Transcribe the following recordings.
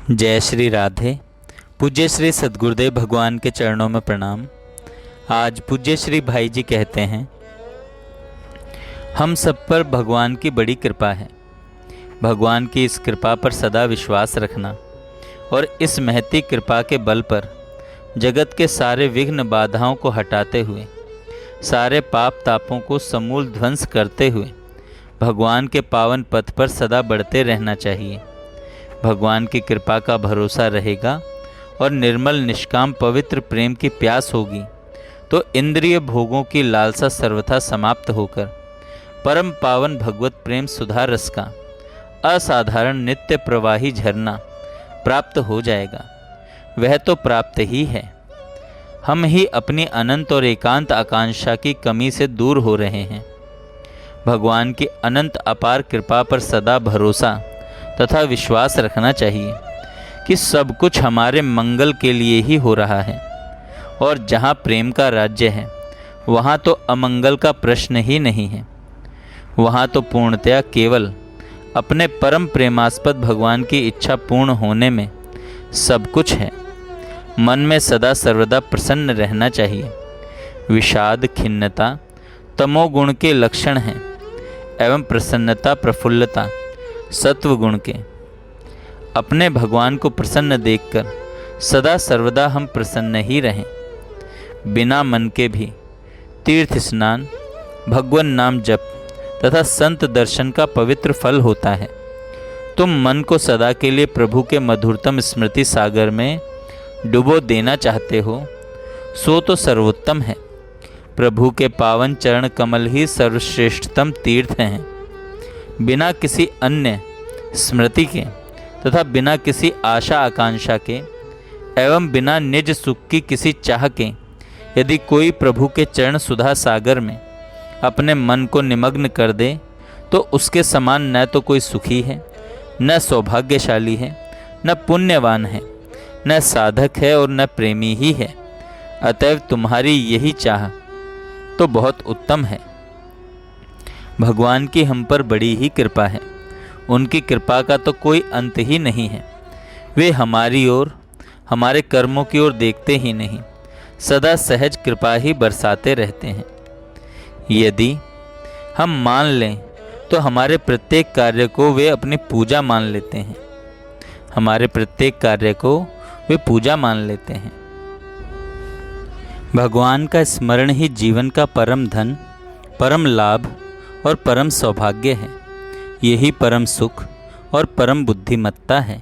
जय श्री राधे। पूज्य श्री सद्गुरुदेव भगवान के चरणों में प्रणाम। आज पूज्य श्री भाई जी कहते हैं, हम सब पर भगवान की बड़ी कृपा है। भगवान की इस कृपा पर सदा विश्वास रखना और इस महती कृपा के बल पर जगत के सारे विघ्न बाधाओं को हटाते हुए, सारे पाप तापों को समूल ध्वंस करते हुए भगवान के पावन पथ पर सदा बढ़ते रहना चाहिए। भगवान की कृपा का भरोसा रहेगा और निर्मल निष्काम पवित्र प्रेम की प्यास होगी तो इंद्रिय भोगों की लालसा सर्वथा समाप्त होकर परम पावन भगवत प्रेम सुधा रस का असाधारण नित्य प्रवाही झरना प्राप्त हो जाएगा। वह तो प्राप्त ही है, हम ही अपनी अनंत और एकांत आकांक्षा की कमी से दूर हो रहे हैं। भगवान की अनंत अपार कृपा पर सदा भरोसा तथा विश्वास रखना चाहिए कि सब कुछ हमारे मंगल के लिए ही हो रहा है, और जहाँ प्रेम का राज्य है वहाँ तो अमंगल का प्रश्न ही नहीं है। वहाँ तो पूर्णतया केवल अपने परम प्रेमास्पद भगवान की इच्छा पूर्ण होने में सब कुछ है। मन में सदा सर्वदा प्रसन्न रहना चाहिए। विषाद खिन्नता तमोगुण के लक्षण हैं एवं प्रसन्नता प्रफुल्लता सत्व गुण के। अपने भगवान को प्रसन्न देखकर सदा सर्वदा हम प्रसन्न ही रहें। बिना मन के भी तीर्थ स्नान, भगवान नाम जप तथा संत दर्शन का पवित्र फल होता है। तुम मन को सदा के लिए प्रभु के मधुरतम स्मृति सागर में डुबो देना चाहते हो, सो तो सर्वोत्तम है। प्रभु के पावन चरण कमल ही सर्वश्रेष्ठतम तीर्थ हैं। बिना किसी अन्य स्मृति के तथा बिना किसी आशा आकांक्षा के एवं बिना निज सुख की किसी चाह के यदि कोई प्रभु के चरण सुधा सागर में अपने मन को निमग्न कर दे तो उसके समान न तो कोई सुखी है, न सौभाग्यशाली है, न पुण्यवान है, न साधक है और न प्रेमी ही है। अतएव तुम्हारी यही चाह तो बहुत उत्तम है। भगवान की हम पर बड़ी ही कृपा है। उनकी कृपा का तो कोई अंत ही नहीं है। वे हमारी ओर, हमारे कर्मों की ओर देखते ही नहीं, सदा सहज कृपा ही बरसाते रहते हैं। यदि हम मान लें तो हमारे प्रत्येक कार्य को वे अपनी पूजा मान लेते हैं। हमारे प्रत्येक कार्य को वे पूजा मान लेते हैं। भगवान का स्मरण ही जीवन का परम धन, परम लाभ और परम सौभाग्य है। यही परम सुख और परम बुद्धिमत्ता है।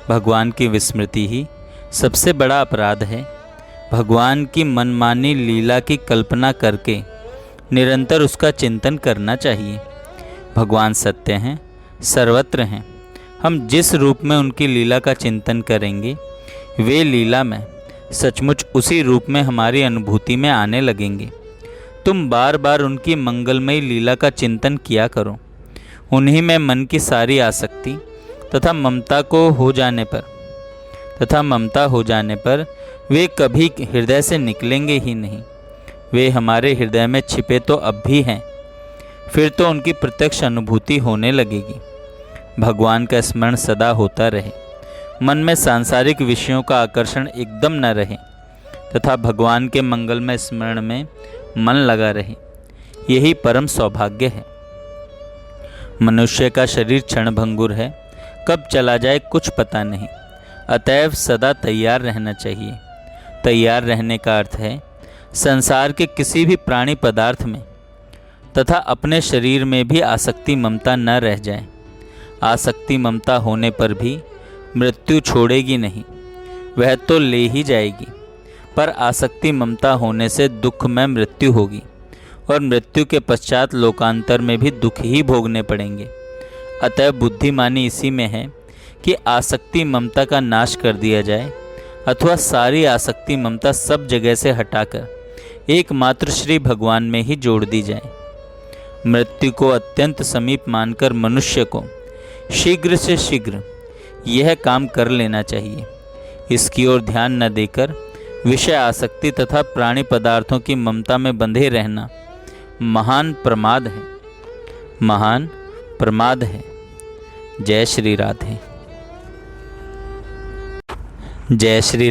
भगवान की विस्मृति ही सबसे बड़ा अपराध है। भगवान की मनमानी लीला की कल्पना करके निरंतर उसका चिंतन करना चाहिए। भगवान सत्य हैं, सर्वत्र हैं। हम जिस रूप में उनकी लीला का चिंतन करेंगे वे लीला में सचमुच उसी रूप में हमारी अनुभूति में आने लगेंगे। तुम बार बार उनकी मंगलमयी लीला का चिंतन किया करो। उन्हीं में मन की सारी आसक्ति तथा ममता हो जाने पर वे कभी हृदय से निकलेंगे ही नहीं। वे हमारे हृदय में छिपे तो अब भी हैं, फिर तो उनकी प्रत्यक्ष अनुभूति होने लगेगी। भगवान का स्मरण सदा होता रहे, मन में सांसारिक विषयों का आकर्षण एकदम न रहे तथा भगवान के मंगलमय स्मरण में मन लगा रहे। यही परम सौभाग्य है। मनुष्य का शरीर क्षणभंगुर है, कब चला जाए कुछ पता नहीं। अतएव सदा तैयार रहना चाहिए। तैयार रहने का अर्थ है संसार के किसी भी प्राणी पदार्थ में तथा अपने शरीर में भी आसक्ति ममता न रह जाए। आसक्ति ममता होने पर भी मृत्यु छोड़ेगी नहीं, वह तो ले ही जाएगी, पर आसक्ति ममता होने से दुख में मृत्यु होगी और मृत्यु के पश्चात लोकांतर में भी दुख ही भोगने पड़ेंगे। अतः बुद्धिमानी इसी में है कि आसक्ति ममता का नाश कर दिया जाए अथवा सारी आसक्ति ममता सब जगह से हटाकर एकमात्र श्री भगवान में ही जोड़ दी जाए। मृत्यु को अत्यंत समीप मानकर मनुष्य को शीघ्र से शीघ्र यह काम कर लेना चाहिए। इसकी ओर ध्यान न देकर विषय आसक्ति तथा प्राणी पदार्थों की ममता में बंधे रहना महान प्रमाद है, महान प्रमाद है। जय श्री राधे। जय श्री राम।